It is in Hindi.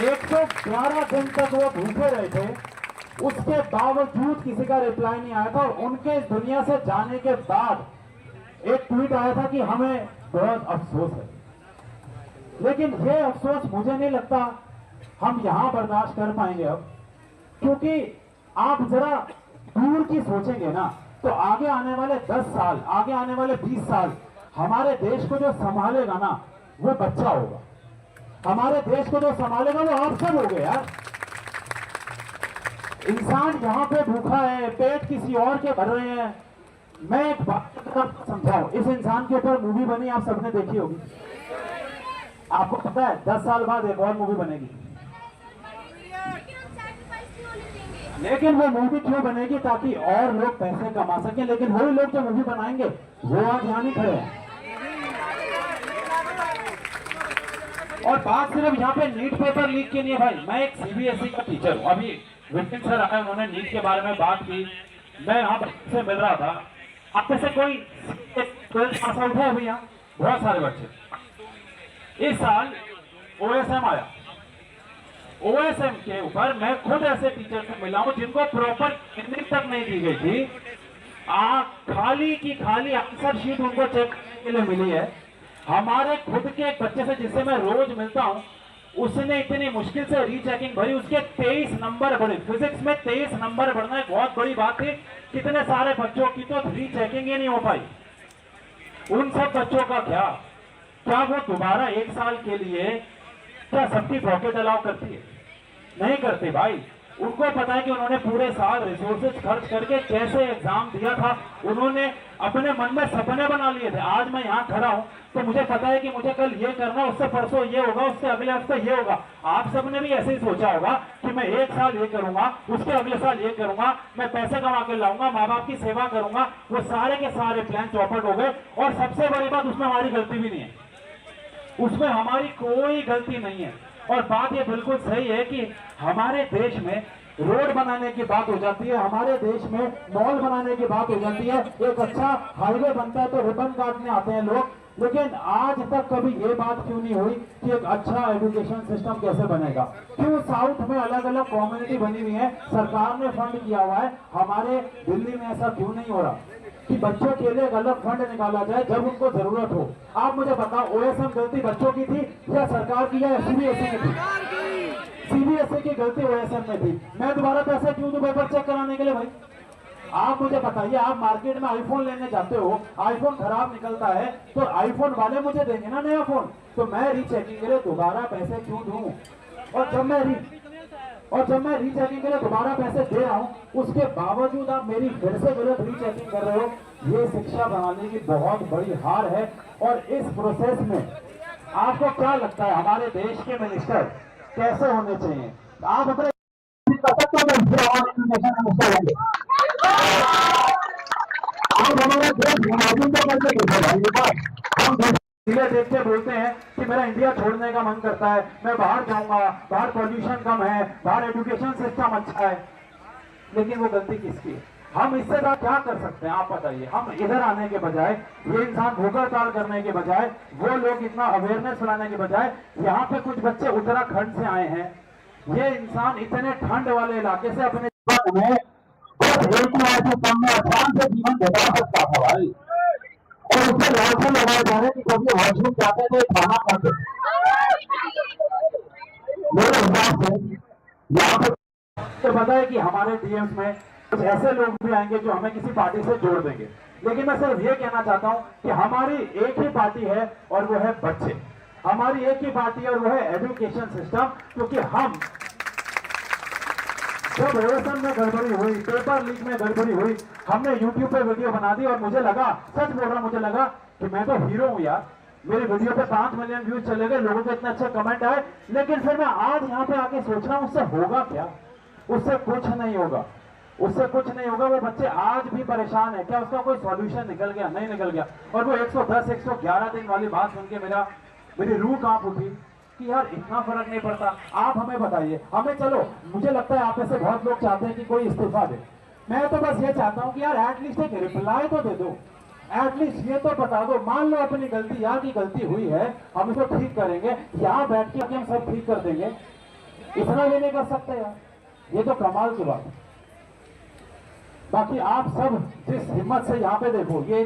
111 दिन तक वो भूखे रहे थे, उसके बावजूद किसी का रिप्लाई नहीं आया था। और उनके इस दुनिया से जाने के बाद एक ट्वीट आया था कि हमें बहुत अफसोस है। लेकिन ये अफसोस मुझे नहीं लगता हम यहां बर्दाश्त कर पाएंगे अब, क्योंकि आप जरा दूर की सोचेंगे ना तो आगे आने वाले 10 साल, आगे आने वाले 20 साल हमारे देश को जो संभालेगा ना वो बच्चा होगा। हमारे देश को जो संभालेगा वो आप सब होंगे यार। इंसान यहाँ पे भूखा है, पेट किसी और के भर रहे हैं। मैं एक बात समझाऊं, इस इंसान के ऊपर मूवी बनी, आप सबने देखी होगी। आपको पता है 10 साल बाद एक और मूवी बनेगी, लेकिन वो मूवी क्यों बनेगी? ताकि और लोग पैसे कमा सकें। लेकिन वही लोग जो मूवी बनाएंगे वो आज यहाँ नहीं खड़े हैं। और बात सिर्फ यहाँ पे नीट पेपर लीक की नहीं है भाई। मैं एक सीबीएसई का टीचर हूँ। अभी विपिन सर आए, उन्होंने नीट के बारे में बात की, मैं यहाँ से मिल रहा था। आप में से कोई 12th पास आउट है अभी यहाँ? बहुत सारे बच्चे। इस साल ओएसएम आया, ओएसएम के ऊपर मैं खुद ऐसे टीचर से मिला हूं जिनको प्रॉपर ट्रेनिंग तक नहीं दी गई थी। खाली की खाली आंसर शीट उनको चेक करने के लिए मिली है। हमारे खुद के एक बच्चे से जिससे मैं रोज मिलता हूं, उसने इतनी मुश्किल से रीचेकिंग भरी, उसके 23 नंबर बढ़े। फिजिक्स में 23 नंबर बढ़ना एक बहुत बड़ी बात थी। कितने सारे बच्चों की तो रीचेकिंग ही नहीं हो पाई। उन सब बच्चों का क्या वो दोबारा 1 साल के लिए क्या सबकी पॉकेट अलाउ करती है? नहीं करती भाई। उनको पता है कि उन्होंने पूरे साल रिसोर्सेज खर्च करके कैसे एग्जाम दिया था। उन्होंने अपने मन में सपने बना लिए थे। आज मैं यहाँ खड़ा हूँ तो मुझे पता है कि मुझे कल ये करना, उससे परसों ये होगा, उससे अगले हफ्ते ये होगा। आप सबने भी ऐसे ही सोचा होगा कि मैं 1 साल ये करूंगा, उसके अगले साल ये करूंगा, मैं पैसे कमा के लाऊंगा, माँ बाप की सेवा करूंगा। वो सारे के सारे प्लान चौपट हो गए। और सबसे बड़ी बात, उसमें हमारी गलती भी नहीं है, उसमें हमारी कोई गलती नहीं है। और बात ये बिल्कुल सही है कि हमारे देश में रोड बनाने की बात हो जाती है, हमारे देश में मॉल बनाने की बात हो जाती है, एक अच्छा हाईवे बनता है तो रिबन काटने आते हैं लोग। लेकिन आज तक कभी ये बात क्यों नहीं हुई कि एक अच्छा एजुकेशन सिस्टम कैसे बनेगा? क्यों साउथ में अलग अलग कम्युनिटी बनी हुई है, सरकार ने फंड किया हुआ है, हमारे दिल्ली में ऐसा क्यों नहीं हो रहा कि बच्चों के लिए एक अलग फंड निकाला जाए जब उनको जरूरत हो? आप मुझे बताओ, ओएसएम गलती बच्चों की थी या सरकार की या सीबीएसई की थी? सीबीएसई की गलती ओएसएम में थी। मैं दोबारा पैसे क्यों दूं पेपर चेक कराने के लिए भाई? आप मुझे बताइए, आप मार्केट में आईफोन लेने जाते हो, आईफोन खराब निकलता है तो आईफोन वाले मुझे देंगे ना नया फोन, तो मैं रीचेकिंग के लिए दोबारा पैसे क्यों दूं? और जब मैं रीचेकिंग के लिए दोबारा पैसे दे रहा हूं, उसके बावजूद आप मेरी फिर से गलत रीचेकिंग कर रहे हो। ये शिक्षा प्रणाली की बहुत बड़ी हार है। और इस प्रोसेस में आपको क्या लगता है हमारे देश के मिनिस्टर कैसे होने चाहिए? आप अपने देख के बोलते हैं कि मेरा इंडिया छोड़ने का मन करता है, मैं बाहर जाऊंगा, बाहर पॉल्यूशन कम है, बाहर एजुकेशन सिस्टम अच्छा है। लेकिन वो गलती किसकी है? हम इससे ज्यादा क्या कर सकते हैं आप बताइए? हम इधर आने के बजाय, ये इंसान भूख हड़ताल करने के बजाय, वो लोग इतना अवेयरनेस फैलाने के बजाय, यहाँ पे कुछ बच्चे उत्तराखंड से आए हैं। ये इंसान इतने ठंड वाले इलाके से अपने जीवन में आसान से जीवन बिता सकता था भाई। और उसे लालच लगाए जा रहे कि कभी वॉशरूम जाते थे खाना खाते। मेरे हिसाब से यहाँ पे पता है कि हमारे डीएम्स में कुछ ऐसे लोग भी आएंगे जो हमें किसी पार्टी से जोड़ देंगे। लेकिन मैं सिर्फ ये कहना चाहता हूं कि हमारी एक ही पार्टी है और वो है बच्चे। हमारी एक ही पार्टी है और वो है एजुकेशन सिस्टम। क्योंकि हम जब ओएसएम में गड़बड़ी हुई, पेपर लीक में गड़बड़ी हुई, हमने यूट्यूब पे वीडियो बना दी और मुझे लगा, सच बोल रहा, मुझे लगा कि मैं तो हीरो हूं यार, मेरे वीडियो पे 5 मिलियन व्यूज चले गए, लोगों के इतने अच्छे कमेंट आए। लेकिन फिर मैं आज यहाँ पे आके सोच रहा हूं उससे होगा क्या? उससे कुछ नहीं होगा, उससे कुछ नहीं होगा। वो बच्चे आज भी परेशान है। क्या उसका कोई सॉल्यूशन निकल गया? नहीं निकल गया। और वो 110 111 दिन वाली बात सुन के मेरी रूह कांप उठी कि यार इतना फर्क नहीं पड़ता। आप हमें बताइए, हमें चलो, मुझे लगता है आप में से बहुत लोग चाहते हैं कि कोई इस्तीफा दे। मैं तो बस ये चाहता हूं कि यार एटलीस्ट एक रिप्लाई तो दे दो, एटलीस्ट ये तो बता दो, मान लो अपनी गलती, यार की गलती हुई है, हम इसको ठीक करेंगे, यहाँ बैठ के हम सब ठीक कर देंगे। इतना भी नहीं कर सकते यार, ये तो कमाल की बात है। बाकी आप सब जिस हिम्मत से यहाँ पे देखो, ये